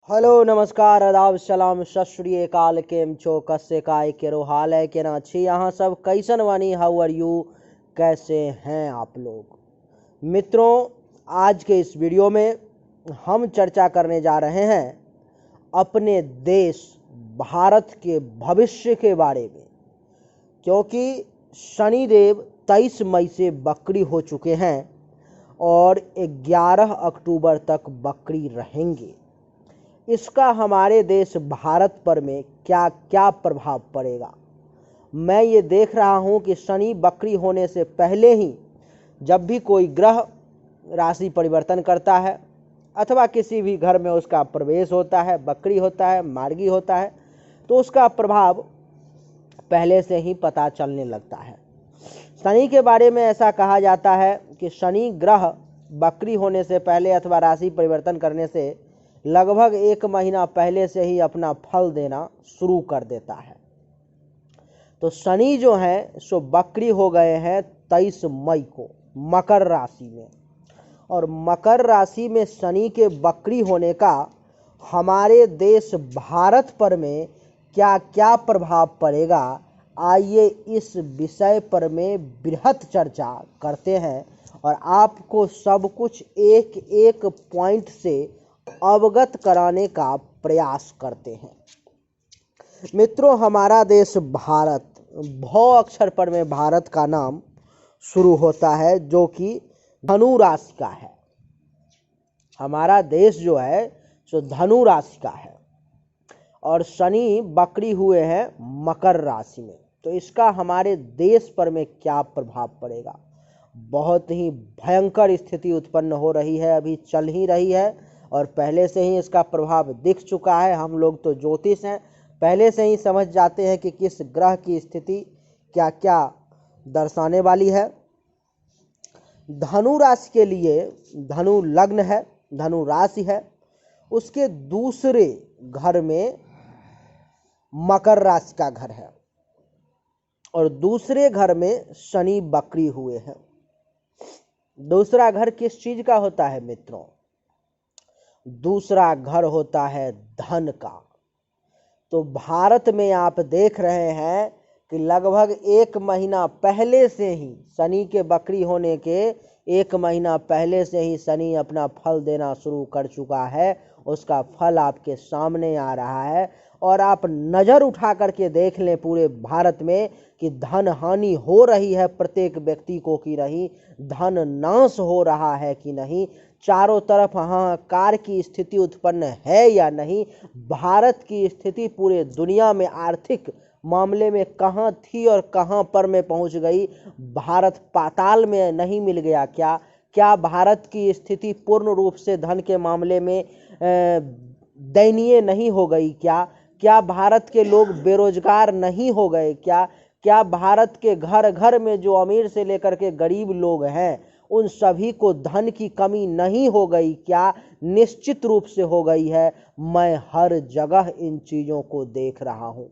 Hello नमस्कार आदाब सलाम सत श्री अकाल। केम छो कस्से काय केरो हाल है के ना अच्छी यहाँ सब कैसन वानी हाउ आर यू, कैसे हैं आप लोग। मित्रों, आज के इस वीडियो में हम चर्चा करने जा रहे हैं अपने देश भारत के भविष्य के बारे में, क्योंकि शनिदेव 23 मई से बकरी हो चुके हैं और 11 अक्टूबर तक बकरी रहेंगे। इसका हमारे देश भारत पर में क्या क्या प्रभाव पड़ेगा। मैं ये देख रहा हूँ कि शनि बकरी होने से पहले ही जब भी कोई ग्रह राशि परिवर्तन करता है अथवा किसी भी घर में उसका प्रवेश होता है, बकरी होता है, मार्गी होता है, तो उसका प्रभाव पहले से ही पता चलने लगता है। शनि के बारे में ऐसा कहा जाता है कि शनि ग्रह बकरी होने से पहले अथवा राशि परिवर्तन करने से लगभग 1 महीना पहले से ही अपना फल देना शुरू कर देता है। तो शनि जो है सो बकरी हो गए हैं 23 मई को मकर राशि में, और मकर राशि में शनि के बकरी होने का हमारे देश भारत पर में क्या क्या प्रभाव पड़ेगा, आइए इस विषय पर में बृहत चर्चा करते हैं और आपको सब कुछ एक एक पॉइंट से अवगत कराने का प्रयास करते हैं। मित्रों, हमारा देश भारत, भौ अक्षर पर में भारत का नाम शुरू होता है जो कि धनु राशि का है। हमारा देश जो है सो धनु राशि का है और शनि बकरी हुए हैं मकर राशि में। तो इसका हमारे देश पर में क्या प्रभाव पड़ेगा। बहुत ही भयंकर स्थिति उत्पन्न हो रही है, अभी चल ही रही है और पहले से ही इसका प्रभाव दिख चुका है। हम लोग तो ज्योतिष हैं, पहले से ही समझ जाते हैं कि किस ग्रह की स्थिति क्या क्या दर्शाने वाली है। धनु राशि के लिए धनु लग्न है, धनु राशि है, उसके दूसरे घर में मकर राशि का घर है और दूसरे घर में शनि बकरी हुए हैं। दूसरा घर किस चीज का होता है मित्रों? दूसरा घर होता है धन का। तो भारत में आप देख रहे हैं कि लगभग 1 महीना पहले से ही शनि के बकरी होने के 1 महीना पहले से ही शनि अपना फल देना शुरू कर चुका है। उसका फल आपके सामने आ रहा है और आप नज़र उठा करके देख लें पूरे भारत में कि धन हानि हो रही है प्रत्येक व्यक्ति को कि नहीं, धन नाश हो रहा है कि नहीं, चारों तरफ हाहाकार की स्थिति उत्पन्न है या नहीं। भारत की स्थिति पूरे दुनिया में आर्थिक मामले में कहाँ थी और कहाँ पर में पहुंच गई। भारत पाताल में नहीं मिल गया क्या? क्या भारत की स्थिति पूर्ण रूप से धन के मामले में दयनीय नहीं हो गई क्या? क्या भारत के लोग बेरोजगार नहीं हो गए क्या? क्या भारत के घर घर में जो अमीर से लेकर के गरीब लोग हैं उन सभी को धन की कमी नहीं हो गई क्या? निश्चित रूप से हो गई है। मैं हर जगह इन चीज़ों को देख रहा हूँ।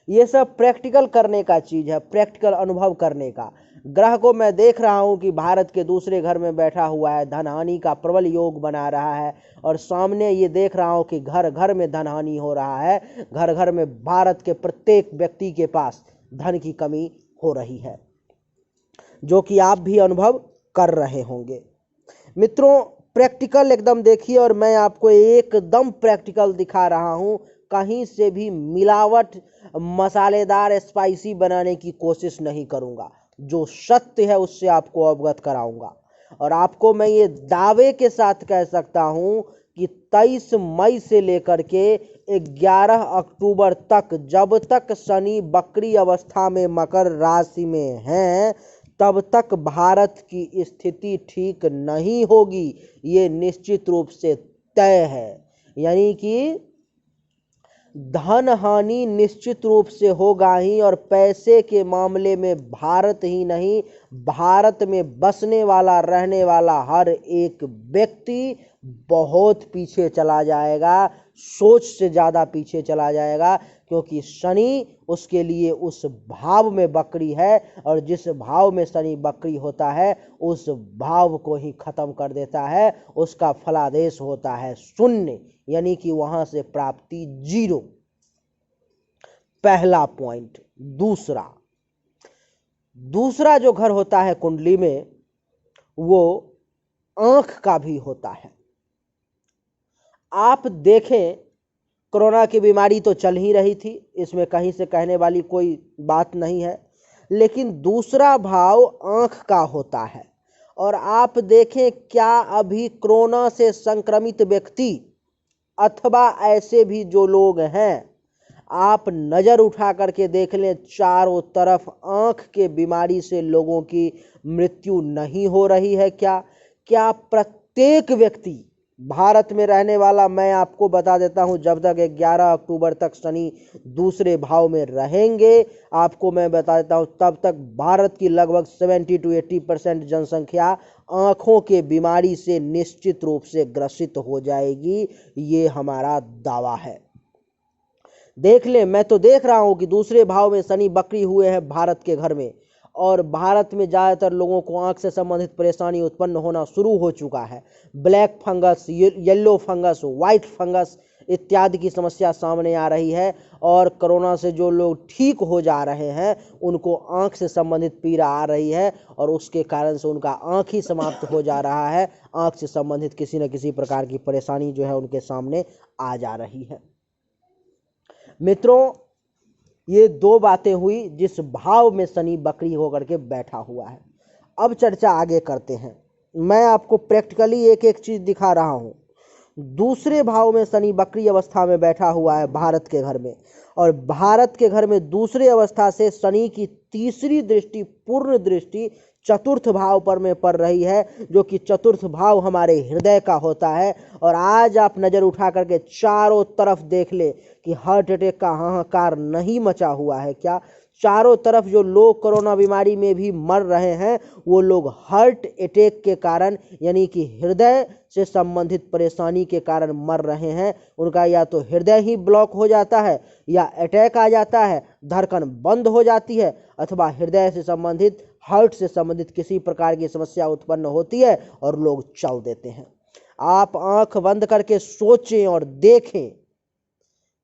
ये सब प्रैक्टिकल करने का चीज़ है, प्रैक्टिकल अनुभव करने का। ग्रह को मैं देख रहा हूँ कि भारत के दूसरे घर में बैठा हुआ है, धन हानि का प्रबल योग बना रहा है और सामने ये देख रहा हूँ कि घर घर में धन हानि हो रहा है। घर घर में भारत के प्रत्येक व्यक्ति के पास धन की कमी हो रही है, जो कि आप भी अनुभव कर रहे होंगे। मित्रों, प्रैक्टिकल एकदम देखिए और मैं आपको एकदम प्रैक्टिकल दिखा रहा हूँ। कहीं से भी मिलावट मसालेदार स्पाइसी बनाने की कोशिश नहीं करूँगा। जो सत्य है उससे आपको अवगत कराऊंगा और आपको मैं ये दावे के साथ कह सकता हूँ कि 23 मई से लेकर के 11 अक्टूबर तक, जब तक शनि बकरी अवस्था में मकर राशि में हैं, तब तक भारत की स्थिति ठीक नहीं होगी। ये निश्चित रूप से तय है। यानी कि धन हानि निश्चित रूप से होगा ही और पैसे के मामले में भारत ही नहीं, भारत में बसने वाला रहने वाला हर एक व्यक्ति बहुत पीछे चला जाएगा, सोच से ज़्यादा पीछे चला जाएगा, क्योंकि शनि उसके लिए उस भाव में बकरी है और जिस भाव में शनि बकरी होता है उस भाव को ही खत्म कर देता है। उसका फलादेश होता है शून्य। यानी कि वहां से प्राप्ति 0। पहला पॉइंट। दूसरा जो घर होता है कुंडली में वो आंख का भी होता है। आप देखें, कोरोना की बीमारी तो चल ही रही थी, इसमें कहीं से कहने वाली कोई बात नहीं है, लेकिन दूसरा भाव आंख का होता है। और आप देखें, क्या अभी कोरोना से संक्रमित व्यक्ति अथवा ऐसे भी जो लोग हैं, आप नजर उठा करके देख लें, चारों तरफ आंख के बीमारी से लोगों की मृत्यु नहीं हो रही है क्या प्रत्येक व्यक्ति भारत में रहने वाला, मैं आपको बता देता हूं, जब तक 11 अक्टूबर तक शनि दूसरे भाव में रहेंगे, आपको मैं बता देता हूं, तब तक भारत की लगभग 70 to 80% जनसंख्या आंखों के बीमारी से निश्चित रूप से ग्रसित हो जाएगी। ये हमारा दावा है। देख ले, मैं तो देख रहा हूं कि दूसरे भाव में शनि बकरी हुए हैं भारत के घर में, और भारत में ज़्यादातर लोगों को आंख से संबंधित परेशानी उत्पन्न होना शुरू हो चुका है। Black fungus, yellow fungus, white fungus इत्यादि की समस्या सामने आ रही है। और कोरोना से जो लोग ठीक हो जा रहे हैं उनको आंख से संबंधित पीड़ा आ रही है, और उसके कारण से उनका आंख ही समाप्त हो जा रहा है। आंख से संबंधित किसी न किसी प्रकार की परेशानी जो है उनके सामने आ जा रही है। मित्रों, ये दो बातें हुई जिस भाव में शनि बकरी होकर के बैठा हुआ है। अब चर्चा आगे करते हैं। मैं आपको प्रैक्टिकली एक एक चीज दिखा रहा हूं। दूसरे भाव में शनि बकरी अवस्था में बैठा हुआ है भारत के घर में, और भारत के घर में दूसरी अवस्था से शनि की तीसरी दृष्टि, पूर्ण दृष्टि चतुर्थ भाव पर में पड़ रही है, जो कि चतुर्थ भाव हमारे हृदय का होता है। और आज आप नजर उठा करके चारों तरफ देख ले कि हार्ट अटैक का हाहाकार नहीं मचा हुआ है क्या? चारों तरफ जो लोग कोरोना बीमारी में भी मर रहे हैं वो लोग हार्ट अटैक के कारण, यानी कि हृदय से संबंधित परेशानी के कारण मर रहे हैं। उनका या तो हृदय ही ब्लॉक हो जाता है, या अटैक आ जाता है, धड़कन बंद हो जाती है, अथवा हृदय से संबंधित, हार्ट से संबंधित किसी प्रकार की समस्या उत्पन्न होती है और लोग चल देते हैं। आप आंख बंद करके सोचें और देखें,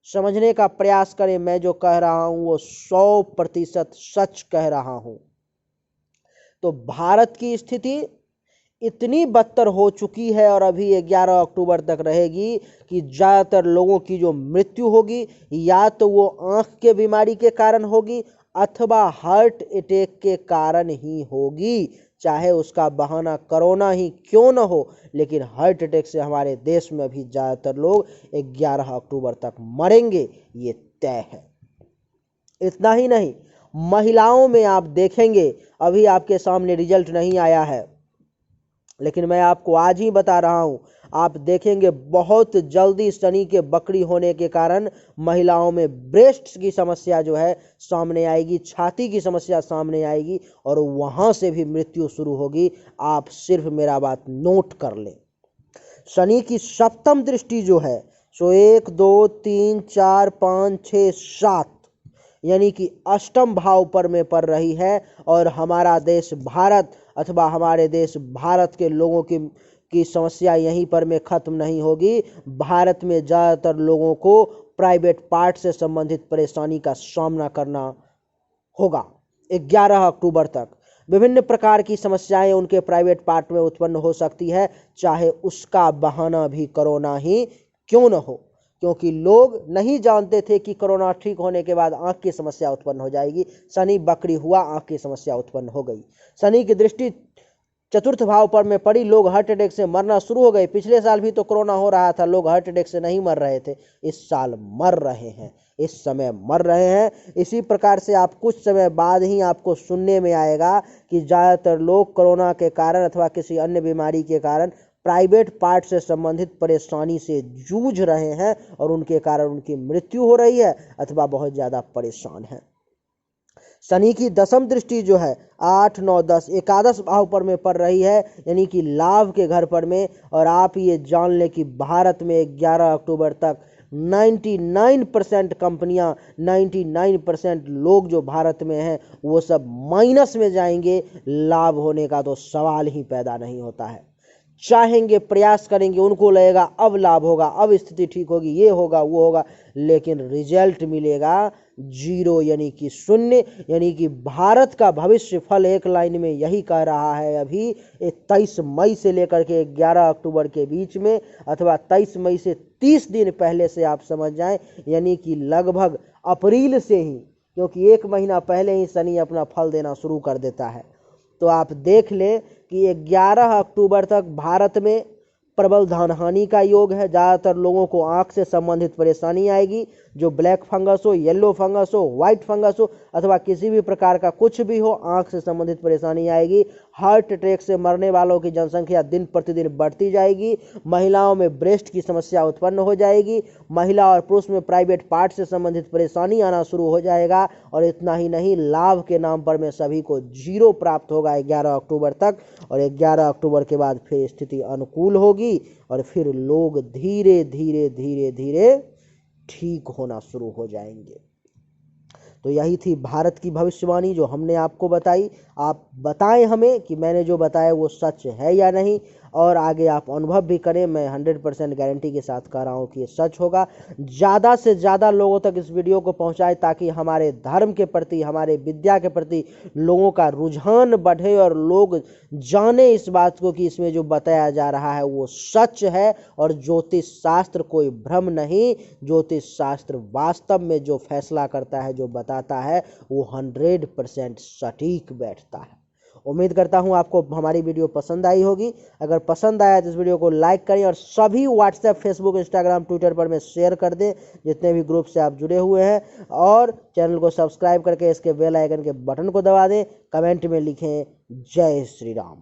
समझने का प्रयास करें। मैं जो कह रहा हूं वो 100% सच कह रहा हूं। तो भारत की स्थिति इतनी बदतर हो चुकी है, और अभी 11 अक्टूबर तक रहेगी, कि ज़्यादातर लोगों की जो मृत्यु होगी या तो वो आंख के बीमारी के कारण होगी अथवा हार्ट अटैक के कारण ही होगी। चाहे उसका बहाना कोरोना ही क्यों न हो, लेकिन हार्ट अटैक से हमारे देश में अभी ज़्यादातर लोग 11 अक्टूबर तक मरेंगे, ये तय है। इतना ही नहीं, महिलाओं में आप देखेंगे, अभी आपके सामने रिजल्ट नहीं आया है, लेकिन मैं आपको आज ही बता रहा हूं, आप देखेंगे बहुत जल्दी शनि के बकरी होने के कारण महिलाओं में ब्रेस्ट की समस्या जो है सामने आएगी, छाती की समस्या सामने आएगी, और वहां से भी मृत्यु शुरू होगी। आप सिर्फ मेरा बात नोट कर लें। शनि की सप्तम दृष्टि जो है सो 1 2 3 4 5 6 7 यानी कि अष्टम भाव पर में पड़ रही है, और हमारा देश भारत अथवा हमारे देश भारत के लोगों की समस्या यहीं पर में खत्म नहीं होगी। भारत में ज़्यादातर लोगों को प्राइवेट पार्ट से संबंधित परेशानी का सामना करना होगा। 11 अक्टूबर तक विभिन्न प्रकार की समस्याएं उनके प्राइवेट पार्ट में उत्पन्न हो सकती है, चाहे उसका बहाना भी कोरोना ही क्यों न हो, क्योंकि लोग नहीं जानते थे कि कोरोना ठीक होने के बाद आंख की समस्या उत्पन्न हो जाएगी। शनि बकरी हुआ, आंख की समस्या उत्पन्न हो गई। शनि की दृष्टि चतुर्थ भाव पर में पड़ी, लोग हार्ट अटैक से मरना शुरू हो गए। पिछले साल भी तो कोरोना हो रहा था, लोग हार्ट अटैक से नहीं मर रहे थे। इस साल मर रहे हैं, इस समय मर रहे हैं। इसी प्रकार से आप कुछ समय बाद ही आपको सुनने में आएगा कि ज़्यादातर लोग कोरोना के कारण अथवा किसी अन्य बीमारी के कारण प्राइवेट पार्ट से संबंधित परेशानी से जूझ रहे हैं, और उनके कारण उनकी मृत्यु हो रही है अथवा बहुत ज़्यादा परेशान है। शनि की दसम दृष्टि जो है 8 9 10 एकादश भाव पर में पड़ रही है, यानी कि लाभ के घर पर में। और आप ये जान लें कि भारत में 11 अक्टूबर तक 99% कंपनियां, 99% लोग जो भारत में हैं वो सब माइनस में जाएंगे। लाभ होने का तो सवाल ही पैदा नहीं होता है। चाहेंगे, प्रयास करेंगे, उनको लगेगा अब लाभ होगा, अब स्थिति ठीक होगी, ये होगा वो होगा, लेकिन रिजल्ट मिलेगा जीरो, यानी कि शून्य। यानी कि भारत का भविष्य फल एक लाइन में यही कह रहा है अभी 23 मई से लेकर के 11 अक्टूबर के बीच में, अथवा 23 मई से 30 दिन पहले से आप समझ जाएं, यानी कि लगभग अप्रैल से ही, क्योंकि एक महीना पहले ही शनि अपना फल देना शुरू कर देता है। तो आप देख लें कि 11 अक्टूबर तक भारत में प्रबल धन हानि का योग है। ज़्यादातर लोगों को आंख से संबंधित परेशानी आएगी, जो ब्लैक फंगस हो, येलो फंगस हो, व्हाइट फंगस हो, अथवा किसी भी प्रकार का कुछ भी हो, आंख से संबंधित परेशानी आएगी। हार्ट अटैक से मरने वालों की जनसंख्या दिन प्रतिदिन बढ़ती जाएगी। महिलाओं में ब्रेस्ट की समस्या उत्पन्न हो जाएगी। महिला और पुरुष में प्राइवेट पार्ट से संबंधित परेशानी आना शुरू हो जाएगा। और इतना ही नहीं, लाभ के नाम पर में सभी को जीरो प्राप्त होगा 11 अक्टूबर तक। और 11 अक्टूबर के बाद फिर स्थिति अनुकूल होगी और फिर लोग धीरे धीरे धीरे धीरे ठीक होना शुरू हो जाएंगे। तो यही थी भारत की भविष्यवाणी जो हमने आपको बताई। आप बताएं हमें कि मैंने जो बताया वो सच है या नहीं, और आगे आप अनुभव भी करें। मैं 100% गारंटी के साथ कह रहा हूँ कि ये सच होगा। ज़्यादा से ज़्यादा लोगों तक इस वीडियो को पहुँचाएं, ताकि हमारे धर्म के प्रति, हमारे विद्या के प्रति लोगों का रुझान बढ़े और लोग जाने इस बात को कि इसमें जो बताया जा रहा है वो सच है। और ज्योतिष शास्त्र कोई भ्रम नहीं, ज्योतिष शास्त्र वास्तव में जो फैसला करता है, जो बताता है, वो 100% सटीक बैठता है। उम्मीद करता हूं आपको हमारी वीडियो पसंद आई होगी। अगर पसंद आया तो इस वीडियो को लाइक करें और सभी व्हाट्सएप, फेसबुक, इंस्टाग्राम, ट्विटर पर में शेयर कर दें, जितने भी ग्रुप से आप जुड़े हुए हैं। और चैनल को सब्सक्राइब करके इसके बेल आइकन के बटन को दबा दें। कमेंट में लिखें जय श्री राम।